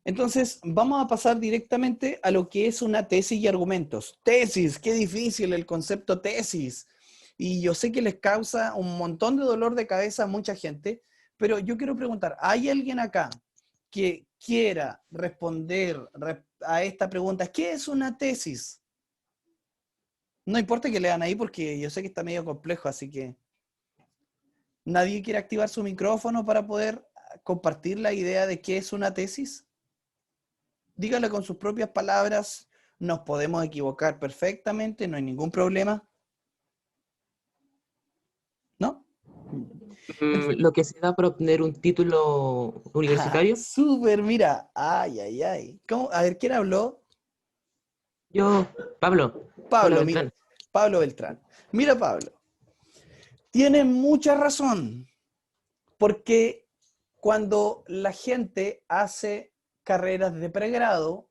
Entonces, vamos a pasar directamente a lo que es una tesis y argumentos. Tesis, qué difícil el concepto tesis. Y yo sé que les causa un montón de dolor de cabeza a mucha gente, pero yo quiero preguntar, ¿hay alguien acá que quiera responder a esta pregunta? ¿Qué es una tesis? No importa que lean ahí porque yo sé que está medio complejo, así que ¿nadie quiere activar su micrófono para poder compartir la idea de qué es una tesis? Dígalo con sus propias palabras, nos podemos equivocar perfectamente, no hay ningún problema, ¿no? Lo que se da para obtener un título universitario. Súper, mira, ay, ay, ay. ¿Cómo? A ver, ¿quién habló? Yo, Pablo Pablo, mira, Beltrán. Pablo Beltrán. Mira, Pablo, tiene mucha razón, porque cuando la gente hace carreras de pregrado,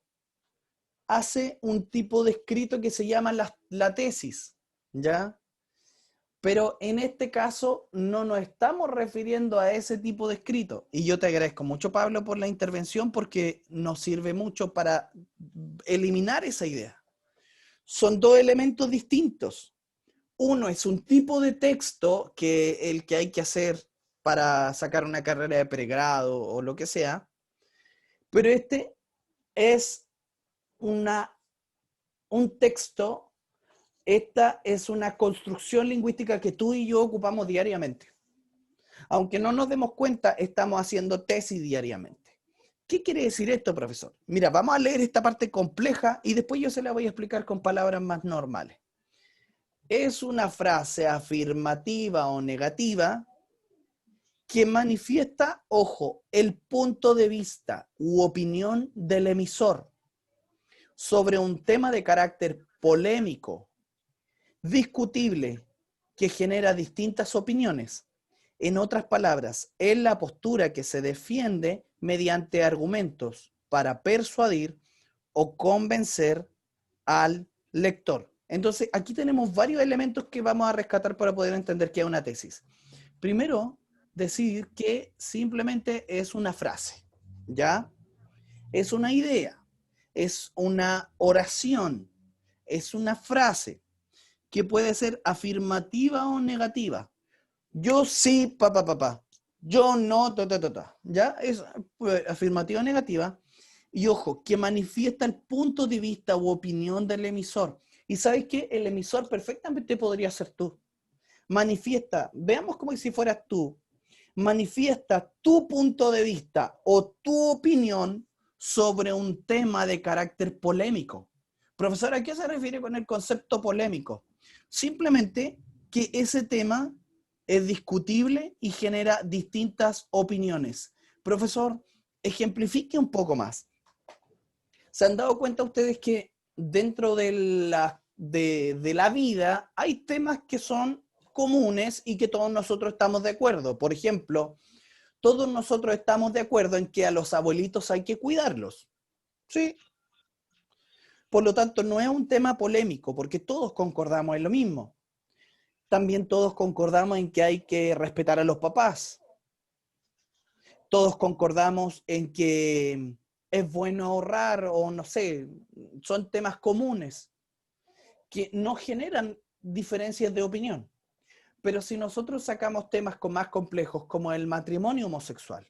hace un tipo de escrito que se llama la tesis, ¿ya? Pero en este caso no nos estamos refiriendo a ese tipo de escrito. Y yo te agradezco mucho, Pablo, por la intervención porque nos sirve mucho para eliminar esa idea. Son dos elementos distintos. Uno es un tipo de texto que el que hay que hacer para sacar una carrera de pregrado o lo que sea, pero este es una, un texto, esta es una construcción lingüística que tú y yo ocupamos diariamente. Aunque no nos demos cuenta, estamos haciendo tesis diariamente. ¿Qué quiere decir esto, profesor? Mira, vamos a leer esta parte compleja y después yo se la voy a explicar con palabras más normales. Es una frase afirmativa o negativa que manifiesta, ojo, el punto de vista u opinión del emisor sobre un tema de carácter polémico, discutible, que genera distintas opiniones. En otras palabras, es la postura que se defiende mediante argumentos para persuadir o convencer al lector. Entonces, aquí tenemos varios elementos que vamos a rescatar para poder entender qué es una tesis. Primero, decir que simplemente es una frase, ¿ya? Es una idea, es una oración, es una frase que puede ser afirmativa o negativa. Yo sí, papá, papá. Yo no, ta, ta, ta, ta. ¿Ya? Es afirmativa o negativa. Y ojo, que manifiesta el punto de vista u opinión del emisor. Y sabes qué? El emisor perfectamente podría ser tú. Manifiesta, veamos como si fueras tú, manifiesta tu punto de vista o tu opinión sobre un tema de carácter polémico. Profesor, ¿a qué se refiere con el concepto polémico? Simplemente que ese tema es discutible y genera distintas opiniones. Profesor, ejemplifique un poco más. ¿Se han dado cuenta ustedes que dentro de la vida hay temas que son comunes y que todos nosotros estamos de acuerdo? Por ejemplo, todos nosotros estamos de acuerdo en que a los abuelitos hay que cuidarlos. Sí. Por lo tanto, no es un tema polémico, porque todos concordamos en lo mismo. También todos concordamos en que hay que respetar a los papás. Todos concordamos en que es bueno ahorrar o no sé, son temas comunes que no generan diferencias de opinión. Pero si nosotros sacamos temas más complejos como el matrimonio homosexual,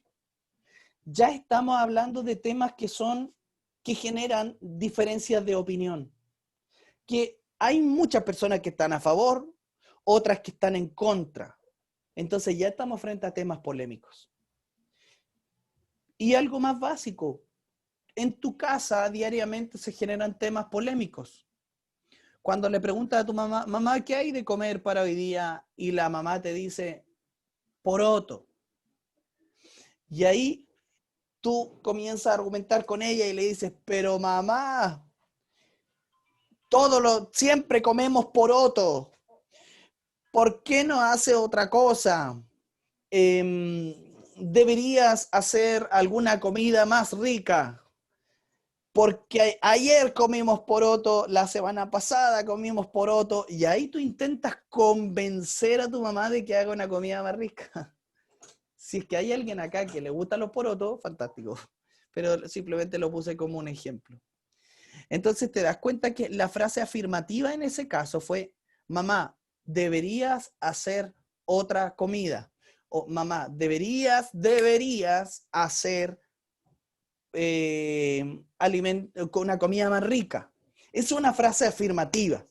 ya estamos hablando de temas que generan diferencias de opinión, que hay muchas personas que están a favor, otras que están en contra. Entonces ya estamos frente a temas polémicos. Y algo más básico, en tu casa diariamente se generan temas polémicos. Cuando le preguntas a tu mamá, mamá, ¿qué hay de comer para hoy día? Y la mamá te dice, poroto. Y ahí tú comienzas a argumentar con ella y le dices, pero mamá, siempre comemos poroto. ¿Por qué no hace otra cosa? Deberías hacer alguna comida más rica. Porque ayer comimos poroto, la semana pasada comimos poroto, y ahí tú intentas convencer a tu mamá de que haga una comida más rica. Si es que hay alguien acá que le gustan los porotos, fantástico. pero simplemente lo puse como un ejemplo. Entonces te das cuenta que la frase afirmativa en ese caso fue, mamá, deberías hacer otra comida. O mamá, deberías hacer con una comida más rica. Es una frase afirmativa.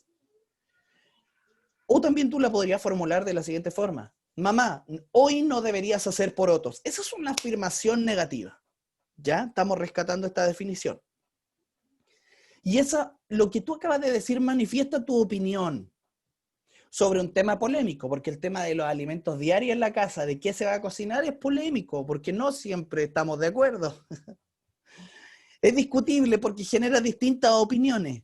O también tú la podrías formular de la siguiente forma. Mamá, hoy no deberías hacer porotos. Esa es una afirmación negativa. ¿Ya? Estamos rescatando esta definición. Y lo que tú acabas de decir manifiesta tu opinión sobre un tema polémico, porque el tema de los alimentos diarios en la casa, de qué se va a cocinar, es polémico, porque no siempre estamos de acuerdo. Es discutible porque genera distintas opiniones.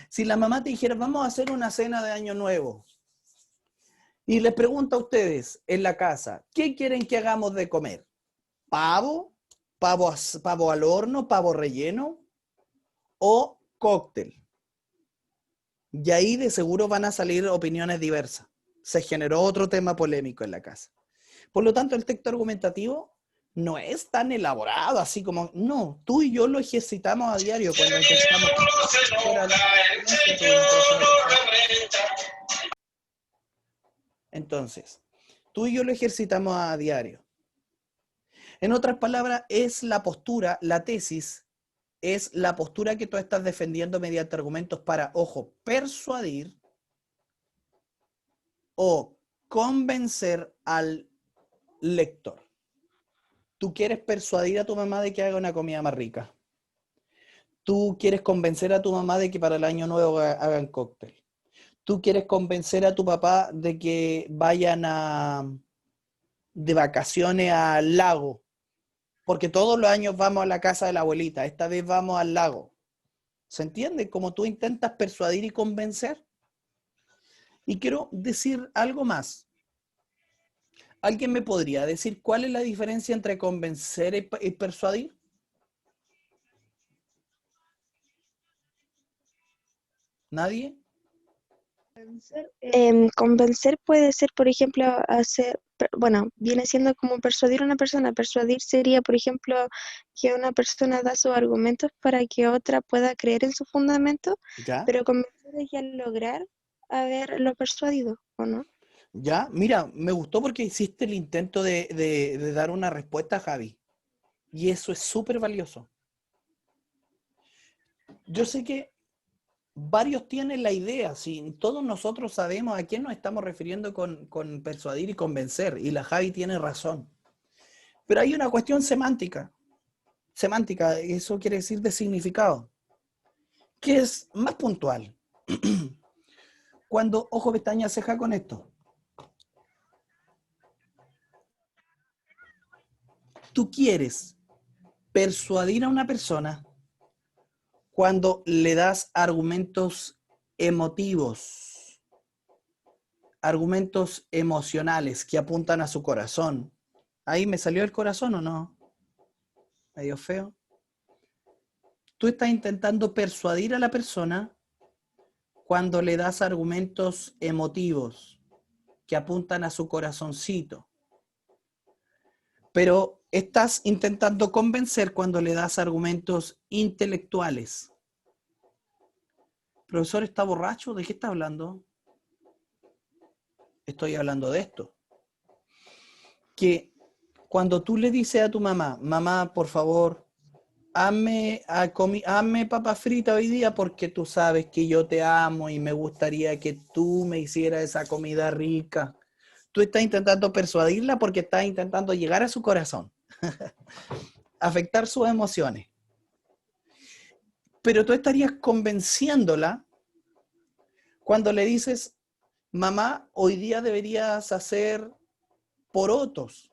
Si la mamá te dijera, vamos a hacer una cena de Año Nuevo, y les pregunto a ustedes en la casa, ¿qué quieren que hagamos de comer? ¿Pavo? ¿Pavo al horno? ¿Pavo relleno? ¿O cóctel? Y ahí de seguro van a salir opiniones diversas. Se generó otro tema polémico en la casa. Por lo tanto, el texto argumentativo no es tan elaborado, así como, no, tú y yo lo ejercitamos a diario cuando intentamos... Entonces, tú y yo lo ejercitamos a diario. En otras palabras, es la postura, la tesis, es la postura que tú estás defendiendo mediante argumentos para, ojo, persuadir o convencer al lector. Tú quieres persuadir a tu mamá de que haga una comida más rica. Tú quieres convencer a tu mamá de que para el año nuevo hagan cóctel. Tú quieres convencer a tu papá de que vayan de vacaciones al lago. Porque todos los años vamos a la casa de la abuelita. Esta vez vamos al lago. ¿Se entiende? Como tú intentas persuadir y convencer. Y quiero decir algo más. ¿Alguien me podría decir cuál es la diferencia entre convencer y persuadir? ¿Nadie? Convencer puede ser, por ejemplo, bueno, viene siendo como persuadir a una persona. Persuadir sería, por ejemplo, que una persona da sus argumentos para que otra pueda creer en su fundamento, ¿Ya? pero convencer es ya lograr haberlo persuadido, ¿o no? ¿Ya? Mira, me gustó porque hiciste el intento de dar una respuesta, Javi. Y eso es súper valioso. Yo sé que varios tienen la idea, si todos nosotros sabemos a quién nos estamos refiriendo con persuadir y convencer, y la Javi tiene razón. Pero hay una cuestión semántica. Semántica, eso quiere decir de significado, que es más puntual. Cuando, ojo, pestaña, ceja con esto. Tú quieres persuadir a una persona cuando le das argumentos emotivos, argumentos emocionales que apuntan a su corazón. ¿Ahí me salió el corazón o no? Medio feo. Tú estás intentando persuadir a la persona cuando le das argumentos emotivos que apuntan a su corazoncito. Pero estás intentando convencer cuando le das argumentos intelectuales. ¿Profesor está borracho? ¿De qué está hablando? Estoy hablando de esto. Que cuando tú le dices a tu mamá, mamá, por favor, hazme papa frita hoy día porque tú sabes que yo te amo y me gustaría que tú me hicieras esa comida rica. Tú estás intentando persuadirla porque estás intentando llegar a su corazón, afectar sus emociones. Pero tú estarías convenciéndola cuando le dices, mamá, hoy día deberías hacer porotos,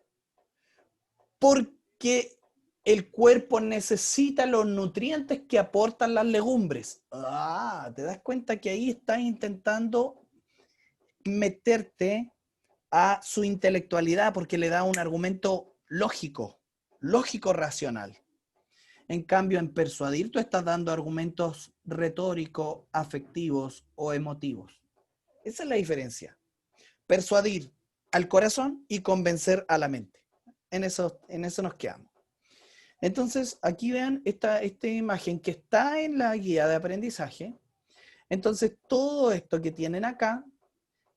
porque el cuerpo necesita los nutrientes que aportan las legumbres. Ah, te das cuenta que ahí estás intentando meterte a su intelectualidad porque le da un argumento lógico, racional. En cambio, en persuadir tú estás dando argumentos retóricos, afectivos o emotivos. Esa es la diferencia. Persuadir al corazón y convencer a la mente. En eso nos quedamos. Entonces, aquí vean esta imagen que está en la guía de aprendizaje. Entonces, todo esto que tienen acá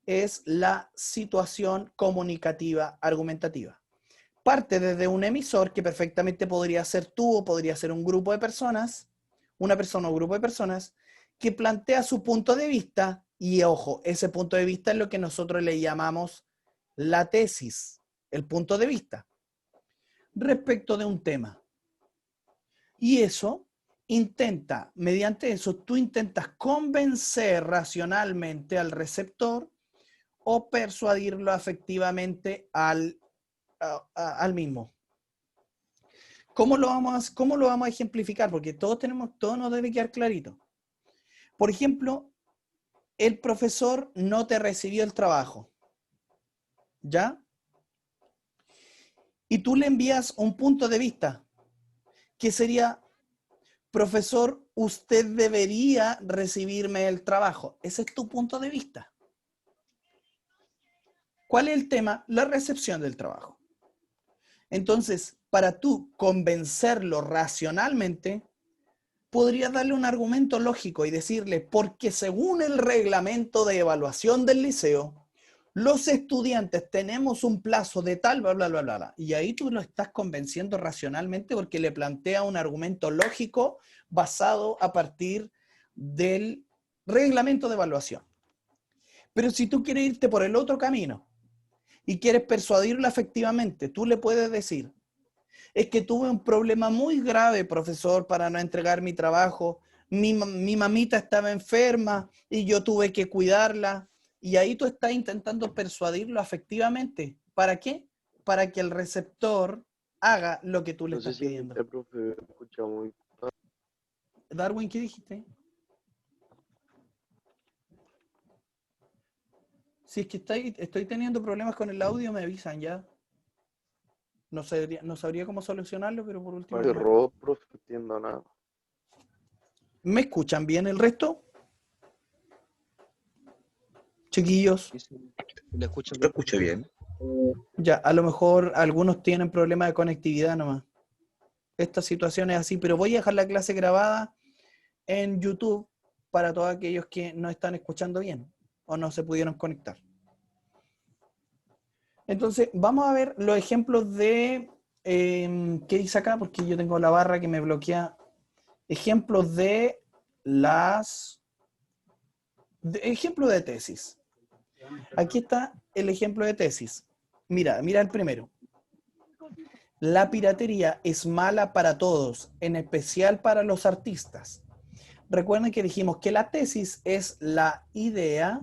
es la situación comunicativa argumentativa. Parte desde un emisor que perfectamente podría ser tú o podría ser un grupo de personas, una persona o grupo de personas, que plantea su punto de vista y, ojo, ese punto de vista es lo que nosotros le llamamos la tesis, el punto de vista, respecto de un tema. Y eso mediante eso, tú intentas convencer racionalmente al receptor o persuadirlo afectivamente al mismo. ¿Cómo lo vamos a ejemplificar? Porque todo nos debe quedar clarito. Por ejemplo, el profesor no te recibió el trabajo, ¿ya? Y tú le envías un punto de vista, que sería, profesor, usted debería recibirme el trabajo. Ese es tu punto de vista. ¿Cuál es el tema? La recepción del trabajo. Entonces, para tú convencerlo racionalmente, podrías darle un argumento lógico y decirle, porque según el reglamento de evaluación del liceo, los estudiantes tenemos un plazo de tal, bla, bla, bla, bla, bla. Y ahí tú lo estás convenciendo racionalmente porque le plantea un argumento lógico basado a partir del reglamento de evaluación. Pero si tú quieres irte por el otro camino y quieres persuadirlo efectivamente, tú le puedes decir, es que tuve un problema muy grave, profesor, para no entregar mi trabajo. Mi mamita estaba enferma y yo tuve que cuidarla. Y ahí tú estás intentando persuadirlo afectivamente. ¿Para qué? Para que el receptor haga lo que tú le No sé estás si pidiendo. el profe escucha muy... Darwin, ¿qué dijiste? Si es que estoy teniendo problemas con el audio, me avisan ya. No sabría cómo solucionarlo, pero por último... Parece robot, profe, no entiendo nada. ¿Me escuchan bien el resto? Chiquillos. ¿Le escucho bien? Ya, a lo mejor algunos tienen problemas de conectividad nomás. Esta situación es así, pero voy a dejar la clase grabada en YouTube para todos aquellos que no están escuchando bien o no se pudieron conectar. Entonces, vamos a ver los ejemplos de... ¿qué dice acá? Porque yo tengo la barra que me bloquea. Ejemplos de ejemplo de tesis. Aquí está el ejemplo de tesis. Mira el primero. La piratería es mala para todos, en especial para los artistas. Recuerden que dijimos que la tesis es la idea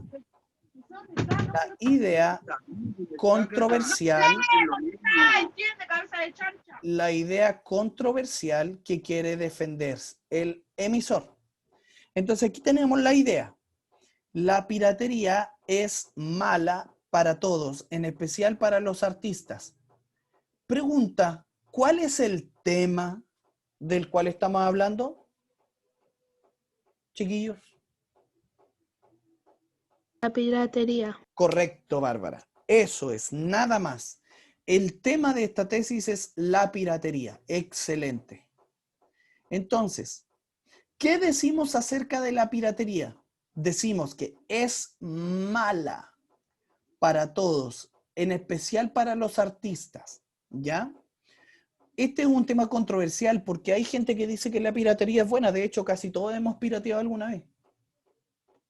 controversial, que quiere defender el emisor. Entonces aquí tenemos la idea. La piratería es mala para todos, en especial para los artistas. Pregunta, ¿cuál es el tema del cual estamos hablando? Chiquillos. La piratería. Correcto, Bárbara. Eso es, nada más. El tema de esta tesis es la piratería. Excelente. Entonces, ¿qué decimos acerca de la piratería? Decimos que es mala para todos, en especial para los artistas, ¿ya? Este es un tema controversial porque hay gente que dice que la piratería es buena. De hecho, casi todos hemos pirateado alguna vez.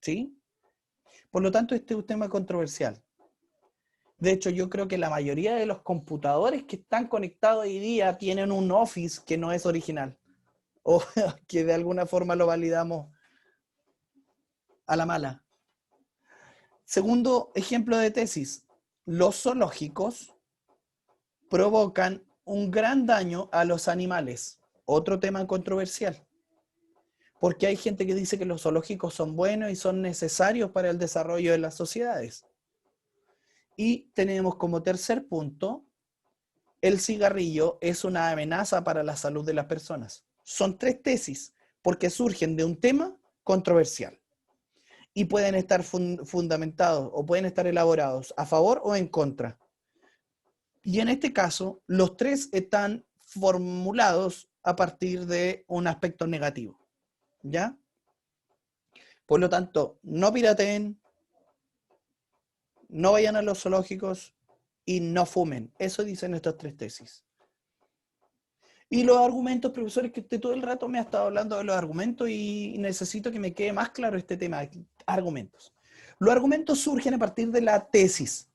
¿Sí? Por lo tanto, este es un tema controversial. De hecho, yo creo que la mayoría de los computadores que están conectados hoy día tienen un Office que no es original. O que de alguna forma lo validamos a la mala. Segundo ejemplo de tesis. Los zoológicos provocan un gran daño a los animales. Otro tema controversial. Porque hay gente que dice que los zoológicos son buenos y son necesarios para el desarrollo de las sociedades. Y tenemos como tercer punto, el cigarrillo es una amenaza para la salud de las personas. Son tres tesis porque surgen de un tema controversial y pueden estar fundamentados o pueden estar elaborados a favor o en contra. Y en este caso, los tres están formulados a partir de un aspecto negativo. ¿Ya? Por lo tanto, no pirateen, no vayan a los zoológicos y no fumen. Eso dicen estas 3 tesis. Y los argumentos, profesores, que usted todo el rato me ha estado hablando de los argumentos y necesito que me quede más claro este tema. Argumentos. Los argumentos surgen a partir de la tesis,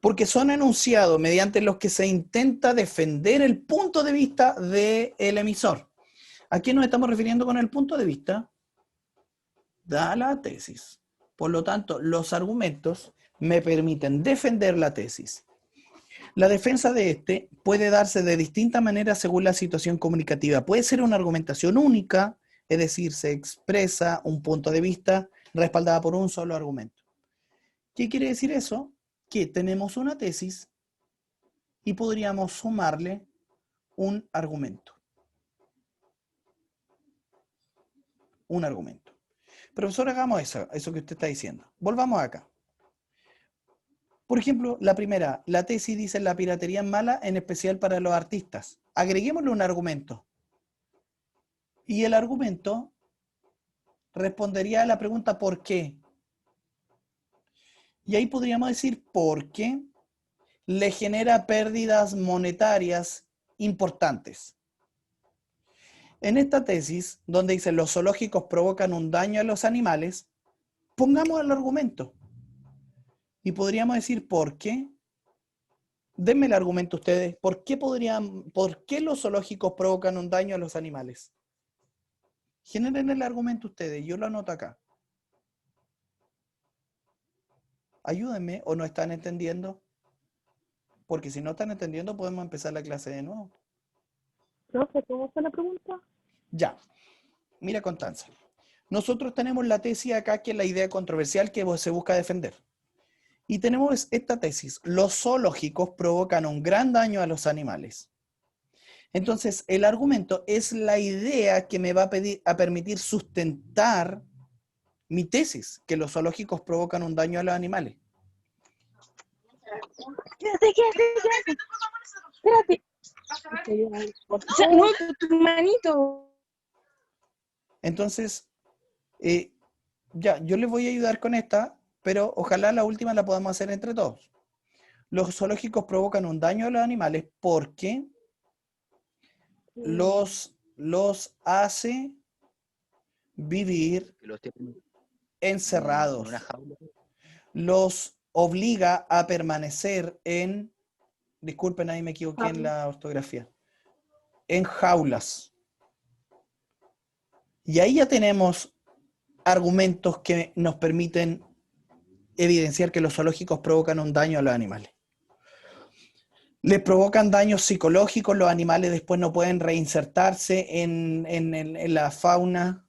porque son enunciados mediante los que se intenta defender el punto de vista del emisor. ¿A qué nos estamos refiriendo con el punto de vista? Da la tesis. Por lo tanto, los argumentos me permiten defender la tesis. La defensa de este puede darse de distintas maneras según la situación comunicativa. Puede ser una argumentación única, es decir, se expresa un punto de vista respaldada por un solo argumento. ¿Qué quiere decir eso? Que tenemos una tesis y podríamos sumarle un argumento. Un argumento. Profesor, hagamos eso que usted está diciendo. Volvamos acá. Por ejemplo, la primera, la tesis dice la piratería es mala, en especial para los artistas. Agreguémosle un argumento. Y el argumento respondería a la pregunta ¿por qué? Y ahí podríamos decir porque le genera pérdidas monetarias importantes. En esta tesis, donde dice los zoológicos provocan un daño a los animales, pongamos el argumento. Y podríamos decir ¿por qué? Denme el argumento ustedes. ¿Por qué los zoológicos provocan un daño a los animales? Generen el argumento ustedes. Yo lo anoto acá. Ayúdenme, ¿o no están entendiendo? Porque si no están entendiendo, podemos empezar la clase de nuevo. Profe, ¿cómo fue la pregunta? Ya. Mira, Constanza. Nosotros tenemos la tesis acá, que es la idea controversial que se busca defender. Y tenemos esta tesis. Los zoológicos provocan un gran daño a los animales. Entonces, el argumento es la idea que me va a permitir sustentar mi tesis, que los zoológicos provocan un daño a los animales. Quédate. Espérate. O sea, no, tu manito. Entonces, ya, yo les voy a ayudar con esta, pero ojalá la última la podamos hacer entre todos. Los zoológicos provocan un daño a los animales porque los hace vivir Los tienen encerrados. en una jaula. Los obliga a permanecer en, disculpen, ahí me equivoqué en la ortografía, en jaulas. Y ahí ya tenemos argumentos que nos permiten evidenciar que los zoológicos provocan un daño a los animales. Les provocan daños psicológicos, los animales después no pueden reinsertarse en la fauna.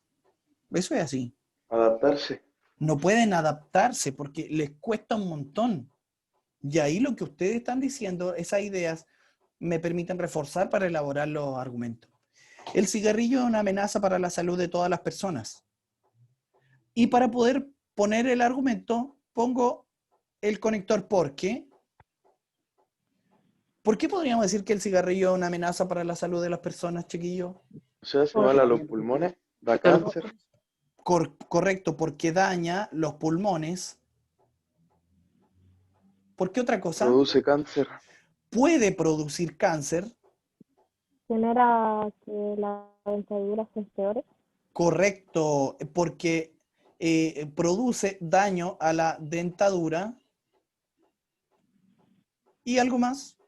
Eso es así. Adaptarse. No pueden adaptarse porque les cuesta un montón. Y ahí lo que ustedes están diciendo, esas ideas, me permiten reforzar para elaborar los argumentos. El cigarrillo es una amenaza para la salud de todas las personas. Y para poder poner el argumento, pongo el conector porque. ¿Por qué podríamos decir que el cigarrillo es una amenaza para la salud de las personas, chiquillos? O sea, se mala los pulmones, da cáncer. Correcto, porque daña los pulmones. ¿Por qué otra cosa? Produce cáncer. Puede producir cáncer. Genera que las dentaduras sean peores. Correcto, porque produce daño a la dentadura. ¿Y algo más?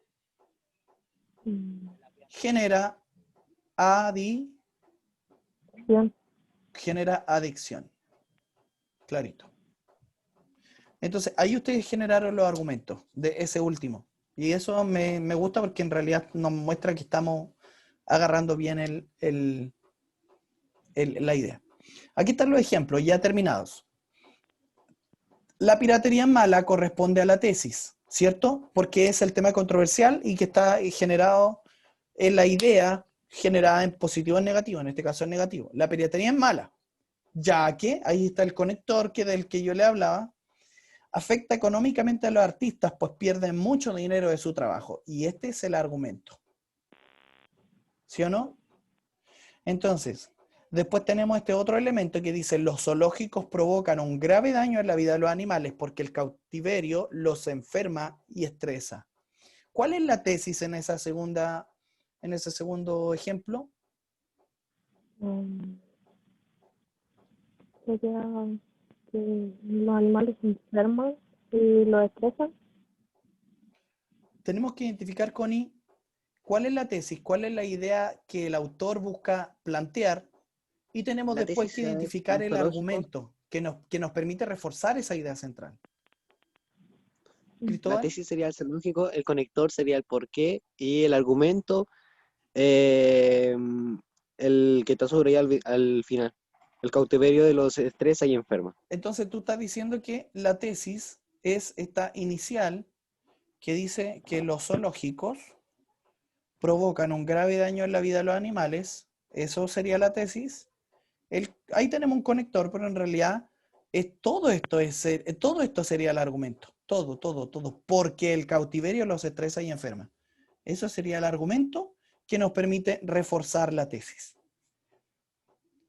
Genera adicción. Clarito. Entonces, ahí ustedes generaron los argumentos de ese último. Y eso me gusta porque en realidad nos muestra que estamos agarrando bien la idea. Aquí están los ejemplos ya terminados. La piratería mala corresponde a la tesis, ¿cierto? Porque es el tema controversial y que está generado en la idea generada en positivo o en negativo, en este caso en negativo. La piratería es mala, ya que, ahí está el conector del que yo le hablaba, afecta económicamente a los artistas, pues pierden mucho dinero de su trabajo. Y este es el argumento. ¿Sí o no? Entonces, después tenemos este otro elemento que dice, los zoológicos provocan un grave daño en la vida de los animales porque el cautiverio los enferma y estresa. ¿Cuál es la tesis en ese segundo ejemplo? Sería que los animales se enferman y los estresan. Tenemos que identificar, Connie, cuál es la tesis, cuál es la idea que el autor busca plantear y tenemos La después tesis que es identificar un el zoológico. argumento que nos permite reforzar esa idea central. La Cristóbal, tesis sería el zoológico, el conector sería el porqué y el argumento, el que está sobre ahí al final. El cautiverio de los estresa y enferma. entonces tú estás diciendo que la tesis es esta inicial que dice que los zoológicos provocan un grave daño en la vida de los animales. Eso sería la tesis. Ahí tenemos un conector, pero en realidad todo esto sería el argumento. Todo. Porque el cautiverio los estresa y enferma. Eso sería el argumento que nos permite reforzar la tesis.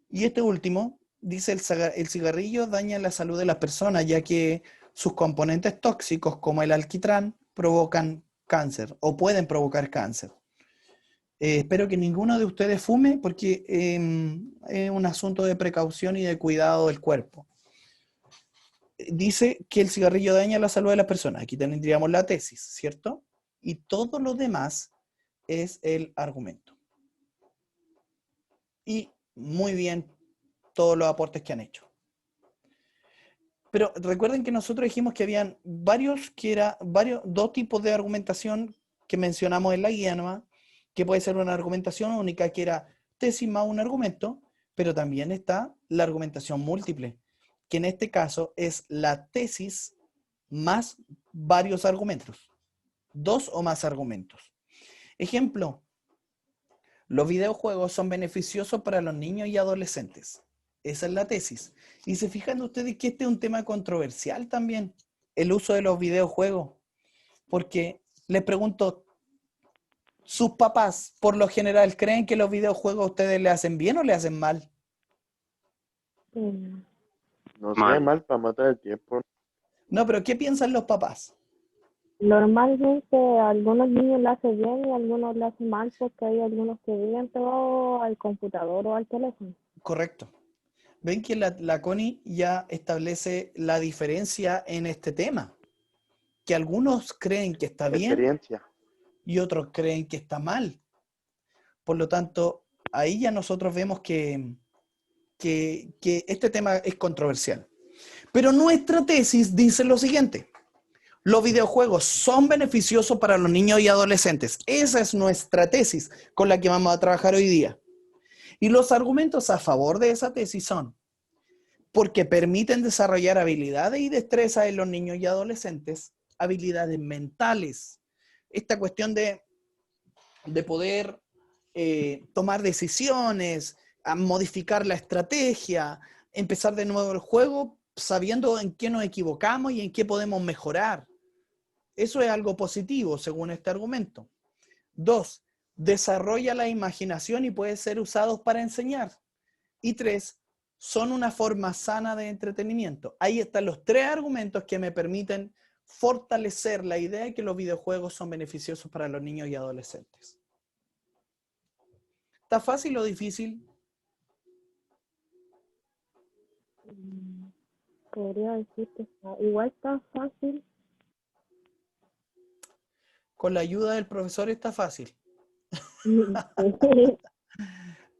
Y este último dice, el cigarrillo daña la salud de las personas, ya que sus componentes tóxicos, como el alquitrán, provocan cáncer o pueden provocar cáncer. Espero que ninguno de ustedes fume porque es un asunto de precaución y de cuidado del cuerpo. Dice que el cigarrillo daña la salud de las personas. Aquí tendríamos la tesis, ¿cierto? Y todo lo demás es el argumento. Y muy bien todos los aportes que han hecho. Pero recuerden que nosotros dijimos que habían dos tipos de argumentación que mencionamos en la guía nomás, que puede ser una argumentación única, que era tesis más un argumento, pero también está la argumentación múltiple, que en este caso es la tesis más varios argumentos, 2 o más argumentos. Ejemplo, los videojuegos son beneficiosos para los niños y adolescentes. Esa es la tesis. Y se fijan ustedes que este es un tema controversial también, el uso de los videojuegos. Porque les pregunto, ¿sus papás por lo general creen que los videojuegos a ustedes le hacen bien o le hacen mal? No sé, mal para matar el tiempo. No, pero ¿qué piensan los papás? Normalmente a algunos niños le hace bien y a algunos le hace mal porque hay algunos que viven pegados al computador o al teléfono. Correcto. Ven que la Connie ya establece la diferencia en este tema. Que algunos creen que está bien Experiencia. y otros creen que está mal. Por lo tanto, ahí ya nosotros vemos que este tema es controversial. Pero nuestra tesis dice lo siguiente. Los videojuegos son beneficiosos para los niños y adolescentes. Esa es nuestra tesis con la que vamos a trabajar hoy día. Y los argumentos a favor de esa tesis son porque permiten desarrollar habilidades y destrezas en los niños y adolescentes, habilidades mentales. Esta cuestión de poder tomar decisiones, modificar la estrategia, empezar de nuevo el juego sabiendo en qué nos equivocamos y en qué podemos mejorar. Eso es algo positivo, según este argumento. 2, desarrolla la imaginación y puede ser usados para enseñar. Y 3, son una forma sana de entretenimiento. Ahí están los 3 argumentos que me permiten fortalecer la idea de que los videojuegos son beneficiosos para los niños y adolescentes. ¿Está fácil o difícil? Podría decir que igual está fácil. Con la ayuda del profesor está fácil.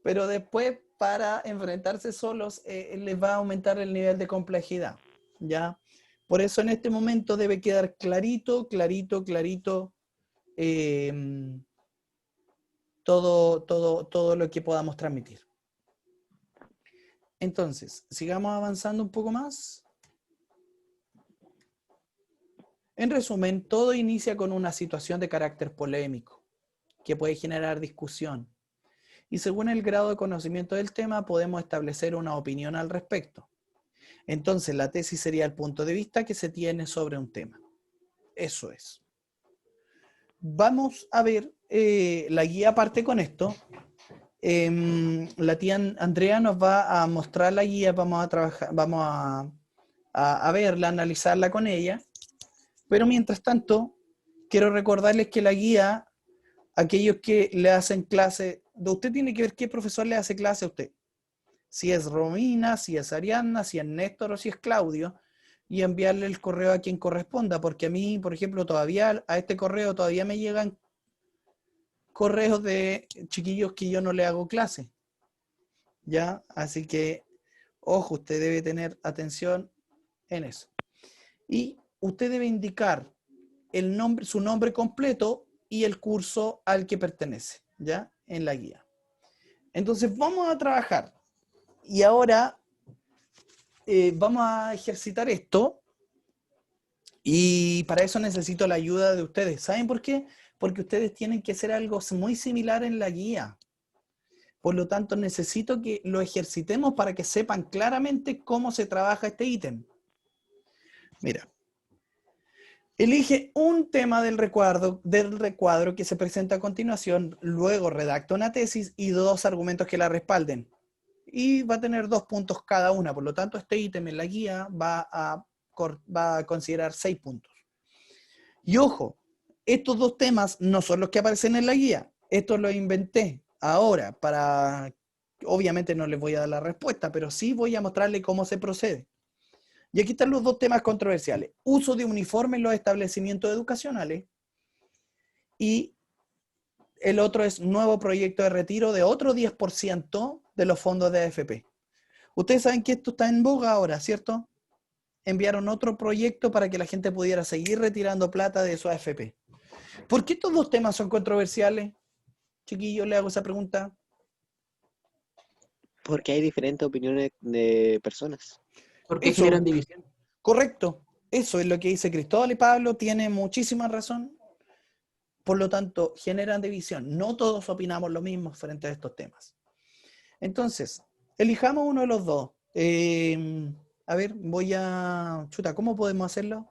Pero después, para enfrentarse solos, les va a aumentar el nivel de complejidad, ¿ya? Por eso en este momento debe quedar clarito todo lo que podamos transmitir. Entonces, sigamos avanzando un poco más. En resumen, todo inicia con una situación de carácter polémico, que puede generar discusión. Y según el grado de conocimiento del tema, podemos establecer una opinión al respecto. Entonces, la tesis sería el punto de vista que se tiene sobre un tema. Eso es. Vamos a ver, la guía parte con esto, la tía Andrea nos va a mostrar la guía, vamos a trabajar, vamos a verla, analizarla con ella. Pero mientras tanto, quiero recordarles que la guía, aquellos que le hacen clase, usted tiene que ver qué profesor le hace clase a usted. Si es Romina, si es Ariadna, si es Néstor o si es Claudio, y enviarle el correo a quien corresponda, porque a mí, por ejemplo, todavía a este correo todavía me llegan correos de chiquillos que yo no le hago clase. ¿Ya? Así que, ojo, usted debe tener atención en eso. Y usted debe indicar el nombre, su nombre completo y el curso al que pertenece, ¿ya? En la guía. Entonces, vamos a trabajar. Y ahora vamos a ejercitar esto. Y para eso necesito la ayuda de ustedes. ¿Saben por qué? Porque ustedes tienen que hacer algo muy similar en la guía. Por lo tanto, necesito que lo ejercitemos para que sepan claramente cómo se trabaja este ítem. Mira. Elige un tema del recuadro que se presenta a continuación, luego redacta una tesis y 2 argumentos que la respalden. Y va a tener 2 puntos cada una, por lo tanto este ítem en la guía va a considerar 6 puntos. Y ojo, estos 2 temas no son los que aparecen en la guía, estos los inventé ahora obviamente no les voy a dar la respuesta, pero sí voy a mostrarles cómo se procede. Y aquí están los 2 temas controversiales. Uso de uniforme en los establecimientos educacionales. Y el otro es nuevo proyecto de retiro de otro 10% de los fondos de AFP. Ustedes saben que esto está en boga ahora, ¿cierto? Enviaron otro proyecto para que la gente pudiera seguir retirando plata de su AFP. ¿Por qué estos 2 temas son controversiales? Chiquillos, le hago esa pregunta. Porque hay diferentes opiniones de personas. Porque Eso. generan división. Correcto. Eso es lo que dice Cristóbal y Pablo. Tiene muchísima razón. Por lo tanto, generan división. No todos opinamos lo mismo frente a estos temas. Entonces, elijamos uno de los 2. A ver, Chuta, ¿cómo podemos hacerlo?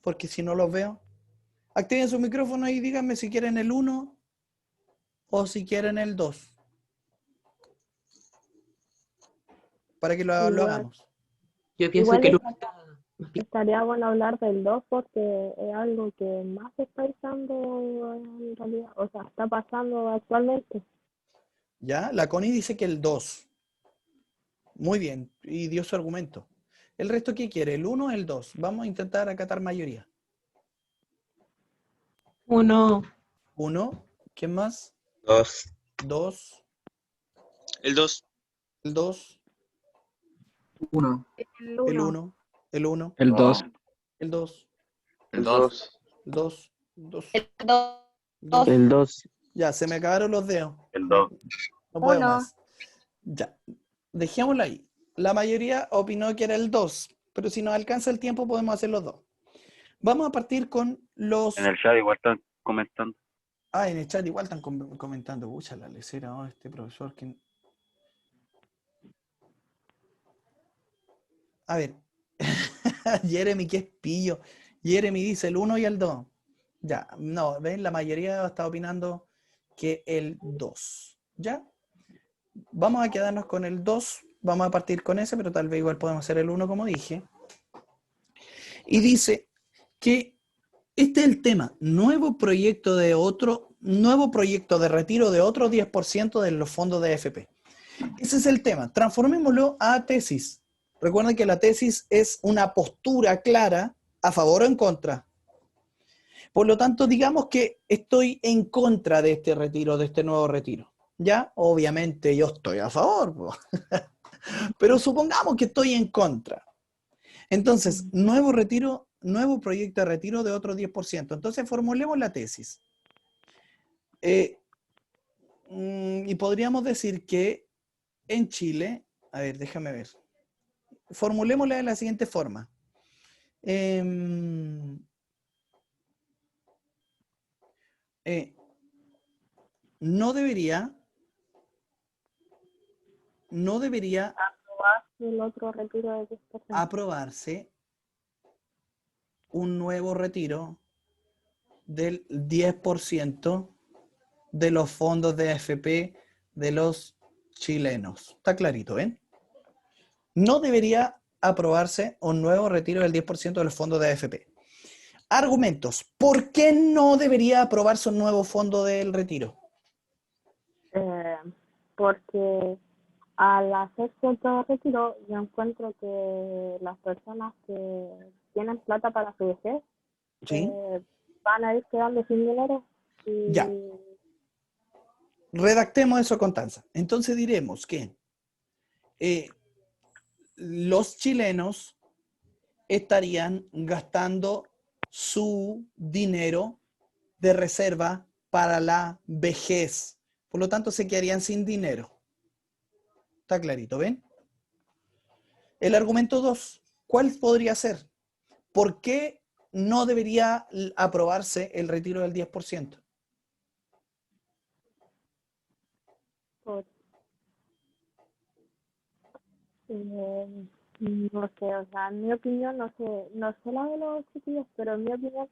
Porque si no los veo. Activen su micrófono y díganme si quieren el 1 o si quieren el 2. Para que lo hagamos. Yo pienso Igual que estaría bueno hablar del 2 porque es algo que más se está usando en realidad, o sea, está pasando actualmente. ¿Ya? La Connie dice que el 2. Muy bien, y dio su argumento. ¿El resto qué quiere? ¿El 1 o el 2? Vamos a intentar acatar mayoría. 1. 1. ¿Quién más? 2. 2. El 2. El 2. 1. El El 1. 1. El 1. El 2. El 2. El 2. El 2. 2. El 2. El 2. Ya, se me acabaron los dedos. El 2. No puedo 1. más. Ya. Dejémoslo ahí. La mayoría opinó que era el 2, pero si nos alcanza el tiempo podemos hacer los 2. Vamos a partir con los... En el chat igual están comentando. Ah, en el chat igual están comentando. Pucha, la lecera, oh, este profesor que... A ver. Jeremy, que es pillo. Jeremy dice el 1 y el 2. Ya, no, ven, la mayoría está opinando que el 2. ¿Ya? Vamos a quedarnos con el 2. Vamos a partir con ese, pero tal vez igual podemos hacer el 1 como dije. Y dice que este es el tema. Nuevo proyecto de retiro de otro 10% de los fondos de AFP. Ese es el tema. Transformémoslo a tesis. Recuerden que la tesis es una postura clara a favor o en contra. Por lo tanto, digamos que estoy en contra de este retiro, de este nuevo retiro. ¿Ya? Obviamente yo estoy a favor. Pero supongamos que estoy en contra. Entonces, nuevo proyecto de retiro de otro 10%. Entonces, formulemos la tesis. Y podríamos decir que en Chile, a ver, déjame ver. Formulémosla de la siguiente forma. No debería El otro retiro de 10%. aprobarse un nuevo retiro del 10% de los fondos de AFP de los chilenos. Está clarito, ¿ven? No debería aprobarse un nuevo retiro del 10% de los fondos de AFP. Argumentos. ¿Por qué no debería aprobarse un nuevo fondo del retiro? Porque al hacer cierto retiro, yo encuentro que las personas que tienen plata para su vejez ¿Sí? van a ir quedando sin dinero y Ya. Redactemos eso, Constanza. Entonces diremos que los chilenos estarían gastando su dinero de reserva para la vejez. Por lo tanto, se quedarían sin dinero. Está clarito, ¿ven? El argumento 2, ¿cuál podría ser? ¿Por qué no debería aprobarse el retiro del 10%? pues, no sé, o sea, en mi opinión, no sé la de los chiquillos, pero en mi opinión,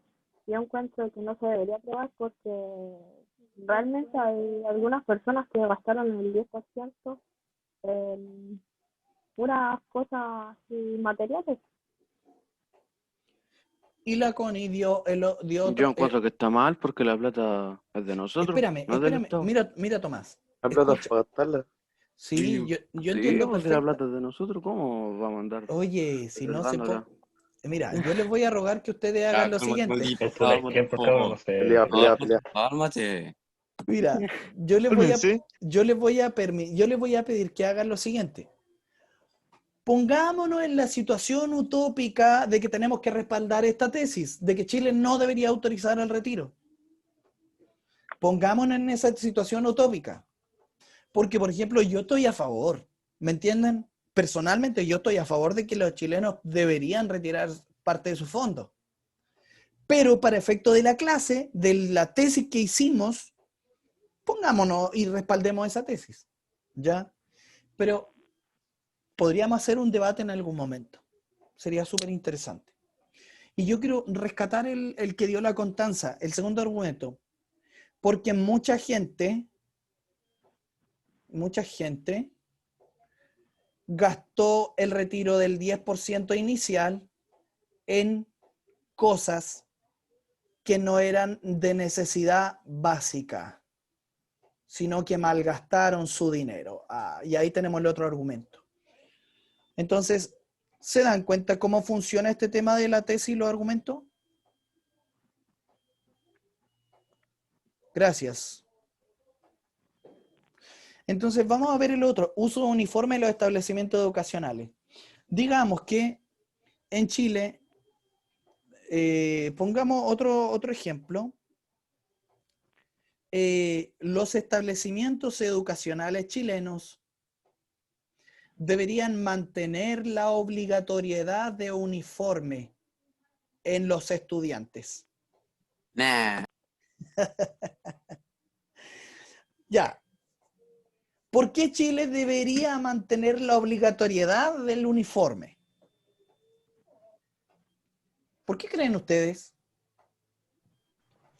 yo encuentro que no se debería aprobar porque realmente hay algunas personas que gastaron el 10% en puras cosas materiales. Y la CONI dio Yo otro... encuentro que está mal porque la plata es de nosotros, espérame, no es del espérame. Estado. Mira, Tomás. La plata Escucha. para gastarla. Sí, yo Sí, entiendo porque la perfecto. plata es de nosotros, ¿cómo vamos a andar Oye, si no se dándola? Mira, yo les voy a rogar que ustedes hagan lo siguiente. Esto del ejemplo, cabrón, no sé. Pelea, pelea, pelea. Cálmate. Mira, yo les voy a Cálmense. yo les voy a pedir que hagan lo siguiente. Pongámonos en la situación utópica de que tenemos que respaldar esta tesis, de que Chile no debería autorizar el retiro. Pongámonos en esa situación utópica. Porque, por ejemplo, yo estoy a favor, ¿me entienden? Personalmente yo estoy a favor de que los chilenos deberían retirar parte de su fondo. Pero para efecto de la clase, de la tesis que hicimos, pongámonos y respaldemos esa tesis. ¿Ya? Pero podríamos hacer un debate en algún momento. Sería súper interesante. Y yo quiero rescatar el que dio la Constanza, el segundo argumento. Porque mucha gente gastó el retiro del 10% inicial en cosas que no eran de necesidad básica, sino que malgastaron su dinero. Y ahí tenemos el otro argumento. Entonces, ¿se dan cuenta cómo funciona este tema de la tesis y los argumentos? Gracias. Entonces, vamos a ver el otro. Uso uniforme en los establecimientos educacionales. Digamos que en Chile, pongamos otro ejemplo. Los establecimientos educacionales chilenos deberían mantener la obligatoriedad de uniforme en los estudiantes. Nah. Ya. ¿Por qué Chile debería mantener la obligatoriedad del uniforme? ¿Por qué creen ustedes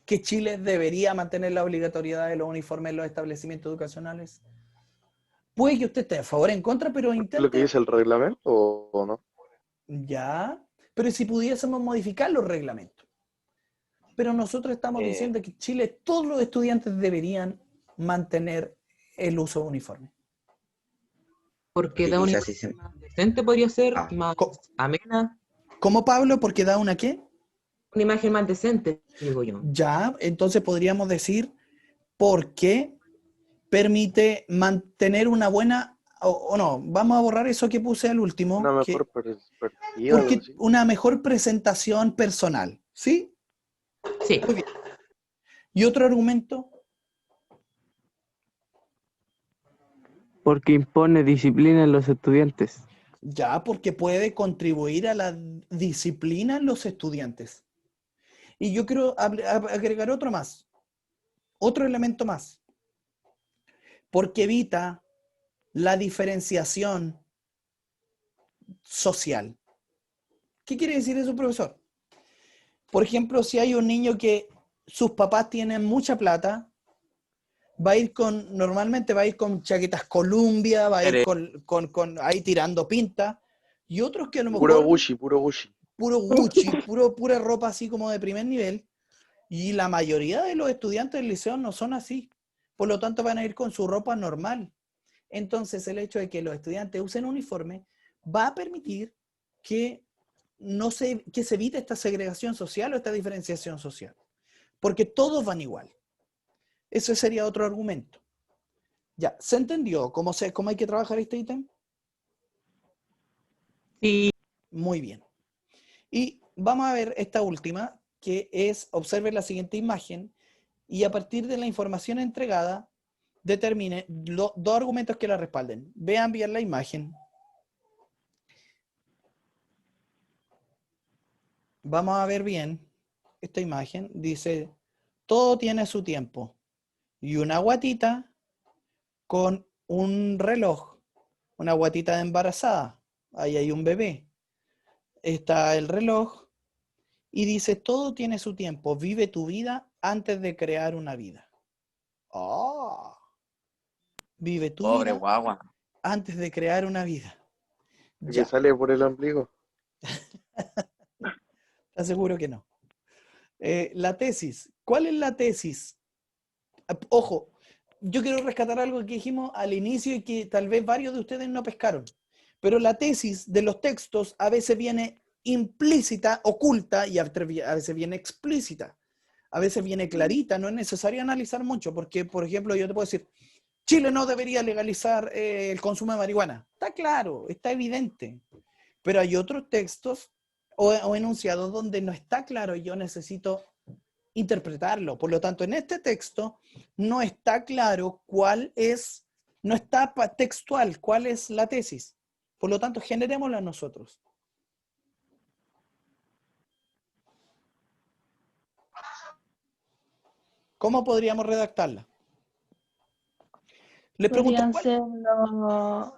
que Chile debería mantener la obligatoriedad de los uniformes en los establecimientos educacionales? Puede que usted esté a favor o en contra, pero intente... ¿Lo que dice el reglamento o no? Ya, pero si pudiésemos modificar los reglamentos. Pero nosotros estamos diciendo que en Chile todos los estudiantes deberían mantener el uso de uniforme. Porque da una imagen más decente, podría ser, más amena. ¿Cómo, Pablo? ¿Porque da una qué? Una imagen más decente, digo yo. Ya, entonces podríamos decir porque permite mantener una buena, o no, vamos a borrar eso que puse al último. Una mejor perspectiva. Porque una mejor presentación personal, ¿sí? Sí. Muy bien. ¿Y otro argumento? Porque impone disciplina en los estudiantes. Ya, porque puede contribuir a la disciplina en los estudiantes. Y yo quiero agregar otro más, otro elemento más. Porque evita la diferenciación social. ¿Qué quiere decir eso, profesor? Por ejemplo, si hay un niño que sus papás tienen mucha plata, normalmente va a ir con chaquetas Columbia, va a ir con ahí tirando pinta, y otros que a lo mejor... Puro Gucci, puro Gucci. Puro Gucci, pura ropa así como de primer nivel, y la mayoría de los estudiantes del liceo no son así, por lo tanto van a ir con su ropa normal. Entonces el hecho de que los estudiantes usen uniforme va a permitir que se evite esta segregación social o esta diferenciación social, porque todos van igual. Ese sería otro argumento. Ya, ¿se entendió cómo hay que trabajar este ítem? Sí. Muy bien. Y vamos a ver esta última, que es, observe la siguiente imagen, y a partir de la información entregada, determine dos argumentos que la respalden. Vean bien la imagen. Vamos a ver bien esta imagen. Dice, todo tiene su tiempo. Y una guatita con un reloj, una guatita de embarazada. Ahí hay un bebé. Está el reloj y dice, todo tiene su tiempo. Vive tu vida antes de crear una vida. ¡Oh! Vive tu Pobre vida guagua. antes de crear una vida. ¿Que sale por el ombligo? ¿Estás seguro que no? La tesis. ¿Cuál es la tesis? Ojo, yo quiero rescatar algo que dijimos al inicio y que tal vez varios de ustedes no pescaron. Pero la tesis de los textos a veces viene implícita, oculta, y a veces viene explícita. A veces viene clarita, no es necesario analizar mucho, porque, por ejemplo, yo te puedo decir, Chile no debería legalizar el consumo de marihuana. Está claro, está evidente. Pero hay otros textos o enunciados donde no está claro y yo necesito interpretarlo. Por lo tanto, en este texto no está claro no está textual cuál es la tesis. Por lo tanto, generémosla nosotros. ¿Cómo podríamos redactarla? Les pregunto, ¿Podrían ser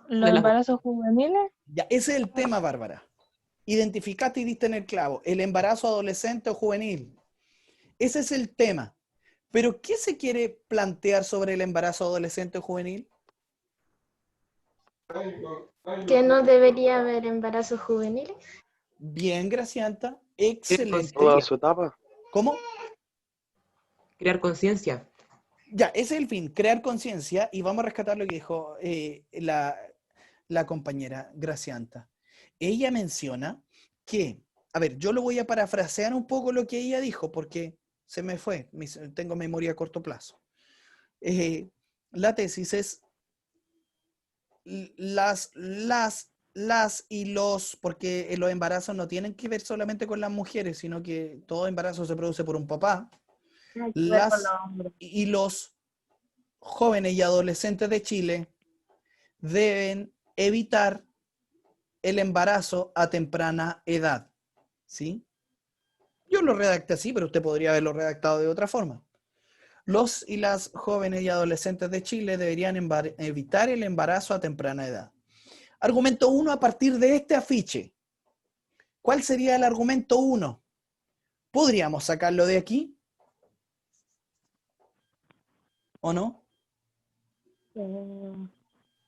los embarazos juveniles? Ya, ese es el tema, Bárbara. Identificaste y diste en el clavo. El embarazo adolescente o juvenil. Ese es el tema. Pero, ¿qué se quiere plantear sobre el embarazo adolescente o juvenil? Que no debería haber embarazos juveniles. Bien, Gracianta. Excelente. Toda su etapa. ¿Cómo? Crear conciencia. Ya, ese es el fin, crear conciencia, y vamos a rescatar lo que dijo la compañera Gracianta. Ella menciona que, a ver, yo lo voy a parafrasear un poco lo que ella dijo, porque se me fue, tengo memoria a corto plazo. La tesis es las y los, porque los embarazos no tienen que ver solamente con las mujeres, sino que todo embarazo se produce por un papá. Y los jóvenes y adolescentes de Chile deben evitar el embarazo a temprana edad. ¿Sí? Yo lo redacté así, pero usted podría haberlo redactado de otra forma. Los y las jóvenes y adolescentes de Chile deberían evitar el embarazo a temprana edad. Argumento 1 a partir de este afiche. ¿Cuál sería el argumento 1? ¿Podríamos sacarlo de aquí? ¿O no?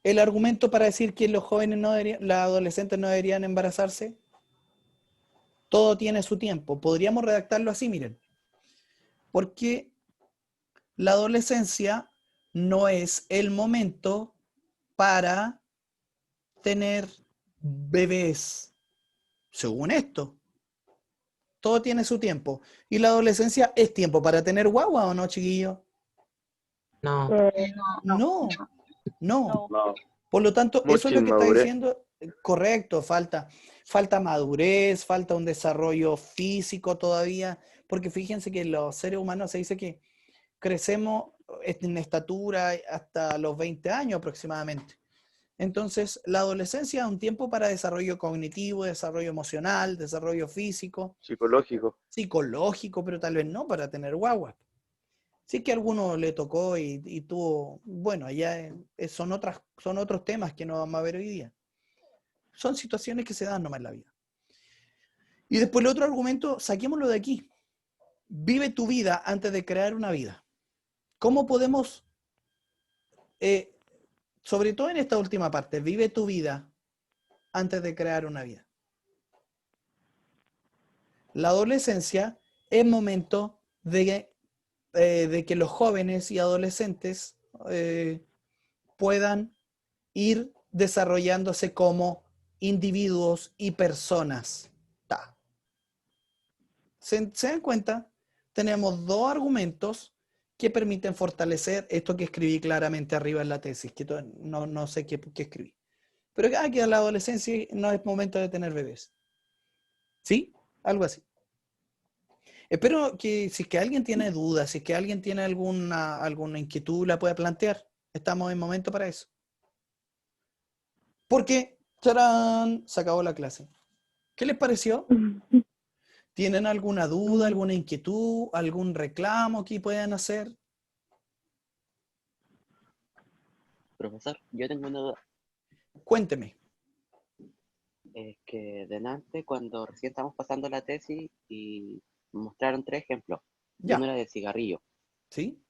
El argumento para decir que los jóvenes los adolescentes no deberían embarazarse. Todo tiene su tiempo. Podríamos redactarlo así, miren. Porque la adolescencia no es el momento para tener bebés. Según esto. Todo tiene su tiempo. ¿Y la adolescencia es tiempo para tener guagua o no, chiquillo? No. No. Por lo tanto, Mucha eso es lo que está inmadurez. diciendo. Correcto, falta madurez, falta un desarrollo físico todavía, porque fíjense que los seres humanos se dice que crecemos en estatura hasta los 20 años aproximadamente. Entonces, la adolescencia es un tiempo para desarrollo cognitivo, desarrollo emocional, desarrollo físico. Psicológico, pero tal vez no para tener guagua. Sí que a alguno le tocó y tuvo, bueno, allá son otros temas que no vamos a ver hoy día. Son situaciones que se dan nomás en la vida. Y después el otro argumento, saquémoslo de aquí. Vive tu vida antes de crear una vida. ¿Cómo podemos sobre todo en esta última parte, vive tu vida antes de crear una vida. La adolescencia es momento de que los jóvenes y adolescentes puedan ir desarrollándose como individuos y personas. ¿Se dan cuenta? Tenemos dos argumentos que permiten fortalecer esto que escribí claramente arriba en la tesis, que no sé qué escribí. Pero que a la adolescencia no es momento de tener bebés. ¿Sí? Algo así. Espero que si es que alguien tiene dudas, si es que alguien tiene alguna inquietud, la pueda plantear. Estamos en momento para eso. Porque, ¡tarán!, se acabó la clase. ¿Qué les pareció? ¿Tienen alguna duda, alguna inquietud, algún reclamo que puedan hacer? Profesor, yo tengo una duda. Cuénteme. Es que delante, cuando recién estábamos pasando la tesis y mostraron 3 ejemplos. Ya. Uno era del cigarrillo. ¿Sí?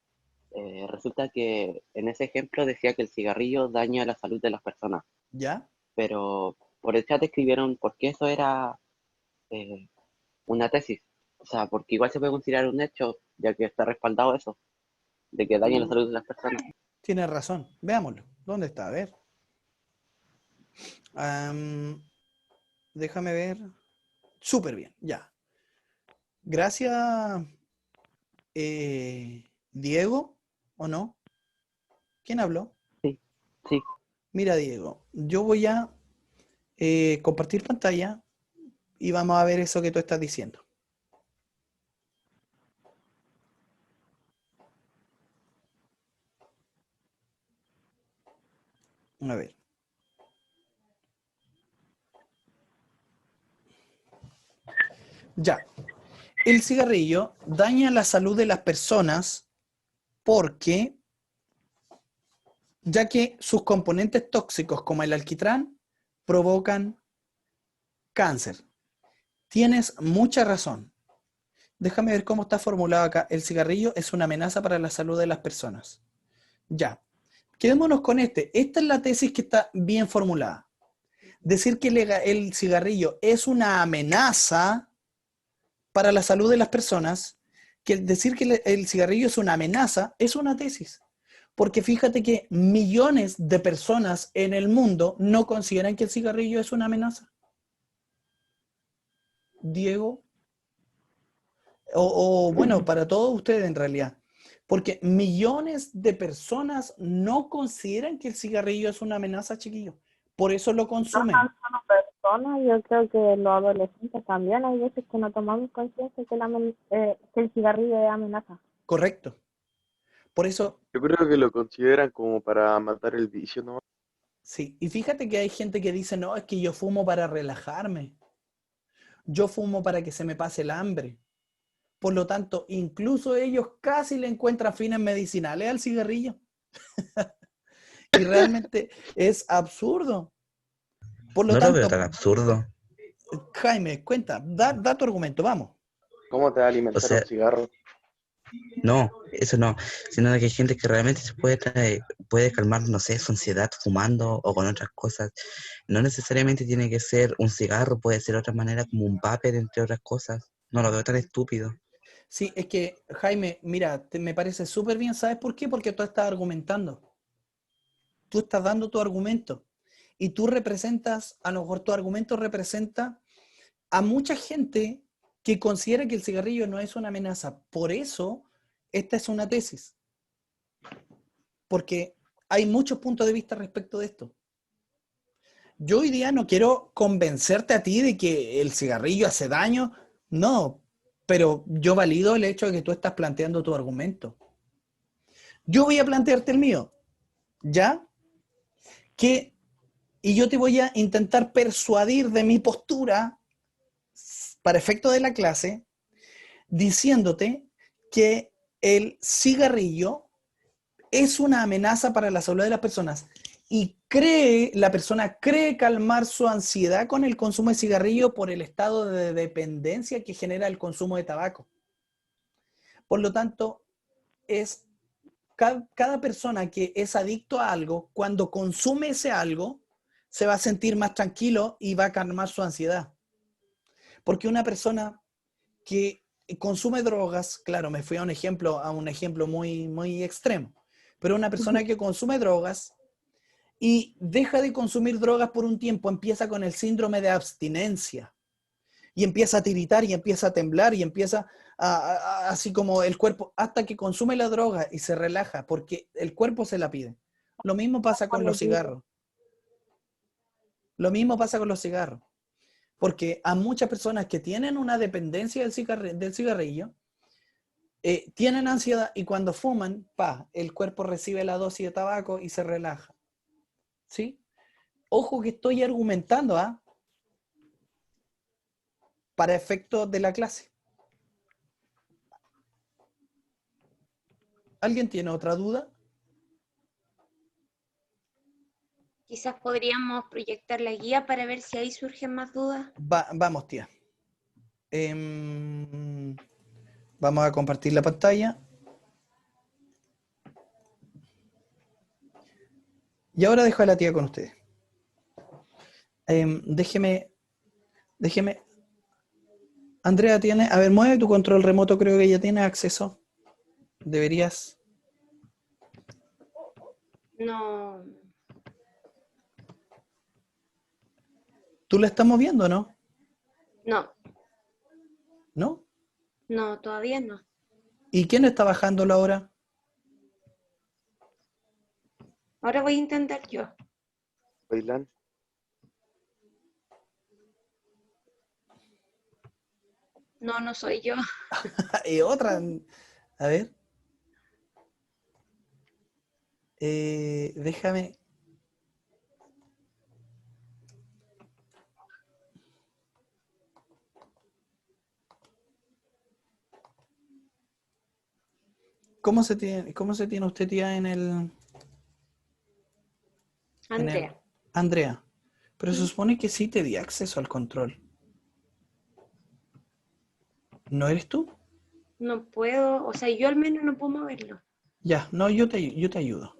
Resulta que en ese ejemplo decía que el cigarrillo daña la salud de las personas. ¿Ya? Pero por el chat escribieron por qué eso era una tesis. O sea, porque igual se puede considerar un hecho, ya que está respaldado eso, de que daña la salud de las personas. Tiene razón. Veámoslo. ¿Dónde está? A ver. Déjame ver. Súper bien, ya. Gracias, Diego, ¿o no? ¿Quién habló? Sí, sí. Mira, Diego, yo voy a compartir pantalla y vamos a ver eso que tú estás diciendo. A ver. Ya. El cigarrillo daña la salud de las personas porque, ya que sus componentes tóxicos como el alquitrán provocan cáncer. Tienes mucha razón. Déjame ver cómo está formulado acá. El cigarrillo es una amenaza para la salud de las personas. Ya. Quedémonos con este. Esta es la tesis que está bien formulada. Decir que el cigarrillo es una amenaza para la salud de las personas, que decir que el cigarrillo es una amenaza, es una tesis. Porque fíjate que millones de personas en el mundo no consideran que el cigarrillo es una amenaza. Diego, bueno, para todos ustedes en realidad. Porque millones de personas no consideran que el cigarrillo es una amenaza, chiquillos. Por eso lo consumen. No solo personas, yo creo que los adolescentes también. Hay veces que no tomamos conciencia que el cigarrillo es amenaza. Correcto. Por eso... Yo creo que lo consideran como para matar el vicio, ¿no? Sí, y fíjate que hay gente que dice, no, es que yo fumo para relajarme. Yo fumo para que se me pase el hambre. Por lo tanto, incluso ellos casi le encuentran fines medicinales al cigarrillo. Y realmente es absurdo. Por lo No tanto, lo veo tan absurdo. Jaime, cuenta, da tu argumento, vamos. ¿Cómo te va a alimentar O sea, un cigarro? No, eso no, sino de que hay gente que realmente se puede calmar, no sé, su ansiedad fumando o con otras cosas. No necesariamente tiene que ser un cigarro, puede ser de otra manera como un vapor, entre otras cosas. No lo veo tan estúpido. Sí, es que, Jaime, mira, me parece súper bien, ¿sabes por qué? Porque tú estás argumentando. Tú estás dando tu argumento. Y tú representas, a lo mejor tu argumento representa a mucha gente que considera que el cigarrillo no es una amenaza. Por eso, esta es una tesis. Porque hay muchos puntos de vista respecto de esto. Yo hoy día no quiero convencerte a ti de que el cigarrillo hace daño. No, pero yo valido el hecho de que tú estás planteando tu argumento. Yo voy a plantearte el mío. ¿Ya? Y yo te voy a intentar persuadir de mi postura para efecto de la clase, diciéndote que el cigarrillo es una amenaza para la salud de las personas y la persona cree calmar su ansiedad con el consumo de cigarrillo por el estado de dependencia que genera el consumo de tabaco. Por lo tanto, es cada persona que es adicto a algo, cuando consume ese algo, se va a sentir más tranquilo y va a calmar su ansiedad. Porque una persona que consume drogas, claro, me fui a un ejemplo muy, muy extremo, pero una persona que consume drogas y deja de consumir drogas por un tiempo, empieza con el síndrome de abstinencia y empieza a tiritar y empieza a temblar y empieza así como el cuerpo, hasta que consume la droga y se relaja porque el cuerpo se la pide. Lo mismo pasa con los cigarros. Lo mismo pasa con los cigarros. Porque a muchas personas que tienen una dependencia del cigarrillo, tienen ansiedad y cuando fuman, el cuerpo recibe la dosis de tabaco y se relaja. ¿Sí? Ojo que estoy argumentando, para efectos de la clase. ¿Alguien tiene otra duda? Quizás podríamos proyectar la guía para ver si ahí surgen más dudas. Vamos, tía. Vamos a compartir la pantalla. Y ahora dejo a la tía con ustedes. Déjeme. Andrea tiene... A ver, mueve tu control remoto, creo que ella tiene acceso. Deberías... No. ¿Tú la estás moviendo, no? No. ¿No? No, todavía no. ¿Y quién está bajándolo ahora? Ahora voy a intentar yo. Bailán. No, no soy yo. Y otra. A ver. Déjame. ¿Cómo se tiene usted, tía, en el... Andrea. Andrea. Pero se supone que sí te di acceso al control. ¿No eres tú? No puedo, o sea, yo al menos no puedo moverlo. Ya, no, yo te ayudo.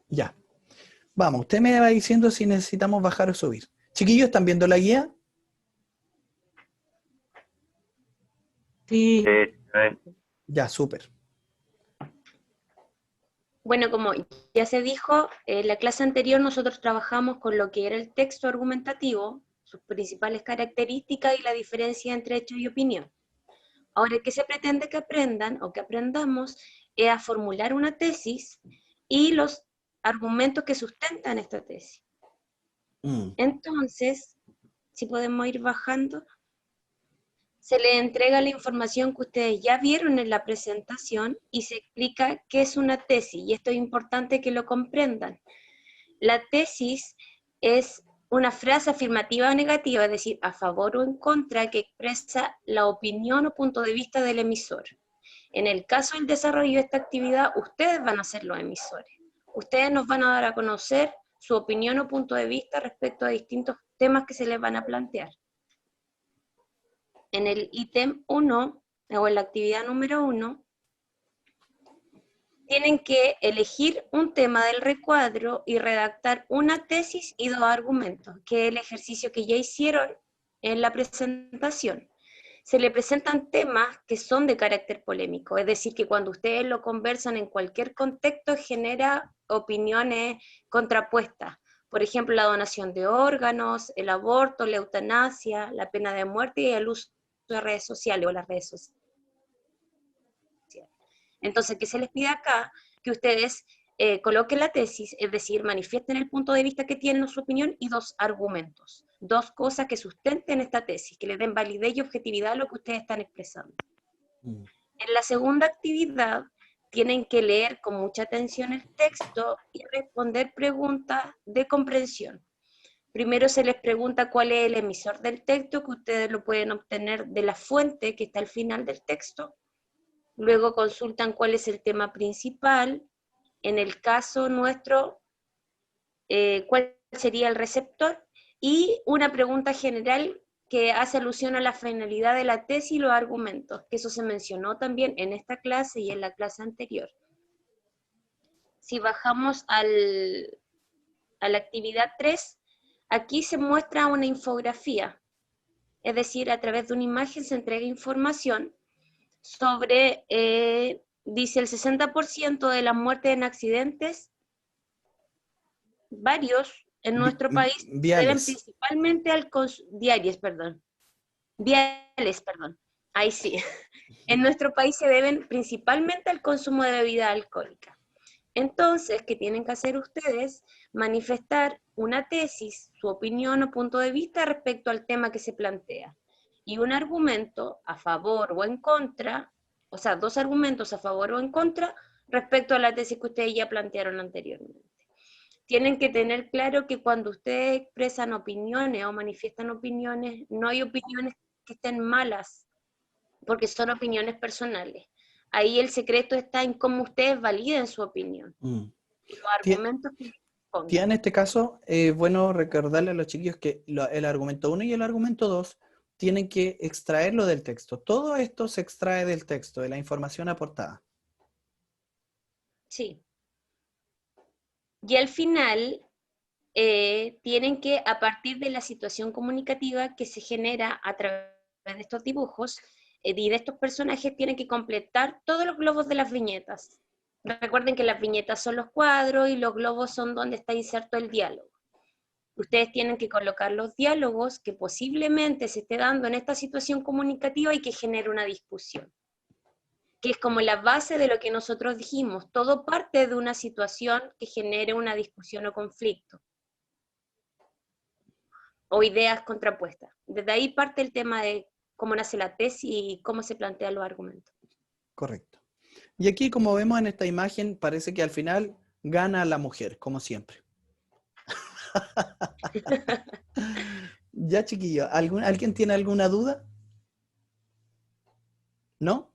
Ya. Vamos, usted me va diciendo si necesitamos bajar o subir. Chiquillos, ¿están viendo la guía? Sí. Ya, súper. Bueno, como ya se dijo, en la clase anterior nosotros trabajamos con lo que era el texto argumentativo, sus principales características y la diferencia entre hecho y opinión. Ahora, ¿qué se pretende que aprendan o que aprendamos? Es a formular una tesis y los argumentos que sustentan esta tesis. Entonces, si podemos ir bajando, se les entrega la información que ustedes ya vieron en la presentación y se explica qué es una tesis, y esto es importante que lo comprendan. La tesis es una frase afirmativa o negativa, es decir, a favor o en contra, que expresa la opinión o punto de vista del emisor. En el caso del desarrollo de esta actividad, ustedes van a ser los emisores. Ustedes nos van a dar a conocer su opinión o punto de vista respecto a distintos temas que se les van a plantear. En el ítem 1, o en la actividad número 1, tienen que elegir un tema del recuadro y redactar una tesis y 2 argumentos, que es el ejercicio que ya hicieron en la presentación. Se le presentan temas que son de carácter polémico, es decir, que cuando ustedes lo conversan en cualquier contexto genera opiniones contrapuestas. Por ejemplo, la donación de órganos, el aborto, la eutanasia, la pena de muerte y el uso de redes sociales o las redes sociales. Entonces, ¿qué se les pide acá? Que ustedes coloquen la tesis, es decir, manifiesten el punto de vista que tienen, su opinión, y 2 argumentos. 2 cosas que sustenten esta tesis, que le den validez y objetividad a lo que ustedes están expresando. En la segunda actividad, tienen que leer con mucha atención el texto y responder preguntas de comprensión. Primero se les pregunta cuál es el emisor del texto, que ustedes lo pueden obtener de la fuente que está al final del texto. Luego consultan cuál es el tema principal. En el caso nuestro, cuál sería el receptor. Y una pregunta general que hace alusión a la finalidad de la tesis y los argumentos, que eso se mencionó también en esta clase y en la clase anterior. Si bajamos a la actividad 3, aquí se muestra una infografía, es decir, a través de una imagen se entrega información sobre, dice el 60% de las muertes en accidentes, varios en nuestro país, deben principalmente al viales, perdón, ahí sí, en nuestro país se deben principalmente al consumo de bebida alcohólica. Entonces, ¿qué tienen que hacer ustedes? Manifestar una tesis, su opinión o punto de vista respecto al tema que se plantea. Y un argumento a favor o en contra, o sea, 2 argumentos a favor o en contra respecto a la tesis que ustedes ya plantearon anteriormente. Tienen que tener claro que cuando ustedes expresan opiniones o manifiestan opiniones, no hay opiniones que estén malas, porque son opiniones personales. Ahí el secreto está en cómo ustedes validen su opinión. Y los argumentos que pongan. En este caso, es bueno recordarle a los chiquillos que el argumento 1 y el argumento 2 tienen que extraerlo del texto. Todo esto se extrae del texto, de la información aportada. Sí. Y al final, tienen que, a partir de la situación comunicativa que se genera a través de estos dibujos y de estos personajes, tienen que completar todos los globos de las viñetas. Recuerden que las viñetas son los cuadros y los globos son donde está inserto el diálogo. Ustedes tienen que colocar los diálogos que posiblemente se esté dando en esta situación comunicativa y que genere una discusión, que es como la base de lo que nosotros dijimos. Todo parte de una situación que genere una discusión o conflicto, o ideas contrapuestas. Desde ahí parte el tema de cómo nace la tesis y cómo se plantean los argumentos. Correcto. Y aquí, como vemos en esta imagen, parece que al final gana la mujer, como siempre. Ya, chiquillos, ¿alguien tiene alguna duda? ¿No?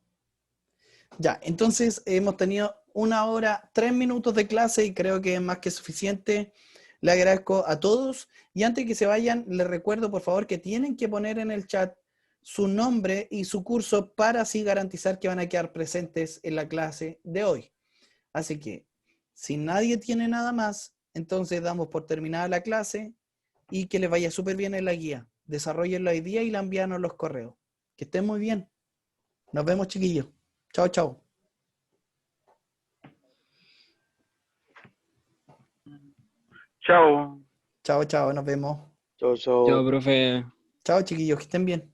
Ya, entonces hemos tenido 1 hora, 3 minutos de clase y creo que es más que suficiente. Le agradezco a todos y antes de que se vayan, les recuerdo por favor que tienen que poner en el chat su nombre y su curso para así garantizar que van a quedar presentes en la clase de hoy. Así que, si nadie tiene nada más, entonces damos por terminada la clase y que les vaya súper bien en la guía. Desarrollen la idea y la envían a los correos. Que estén muy bien. Nos vemos, chiquillos. Chao, chao. Chao. Chao, chao. Nos vemos. Chao, chao. Chao, profe. Chao, chiquillos. Que estén bien.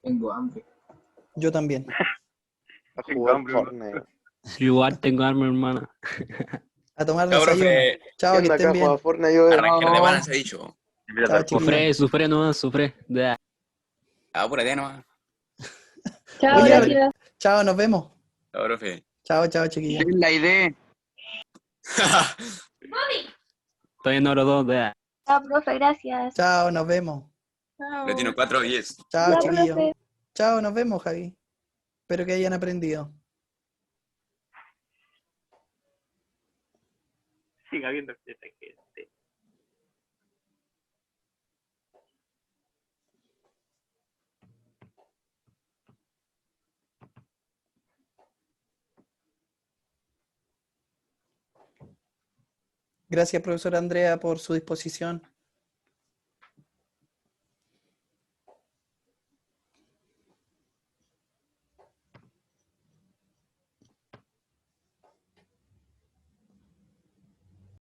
Tengo hambre. Yo también. A jugar Fortnite. Yo igual tengo hambre, hermana. A tomar Chao, desayuno. profe. Chao, que estén bien. Arrancar de panas, he dicho. Chao, chiquillos. Sufre nomás, sufre. Apúrate nomás. Chao, gracias. Chao, nos vemos. Chao, profe. Chao, chao, chiquillos. La idea. Estoy en oro 2, de. Chao, profe, gracias. Chao, nos vemos. Chao. Retino 4:10. Chao, Ya, chiquillos. profe. Chao, nos vemos, Javi. Espero que hayan aprendido. Siga viendo esta gente. Gracias, profesora Andrea, por su disposición.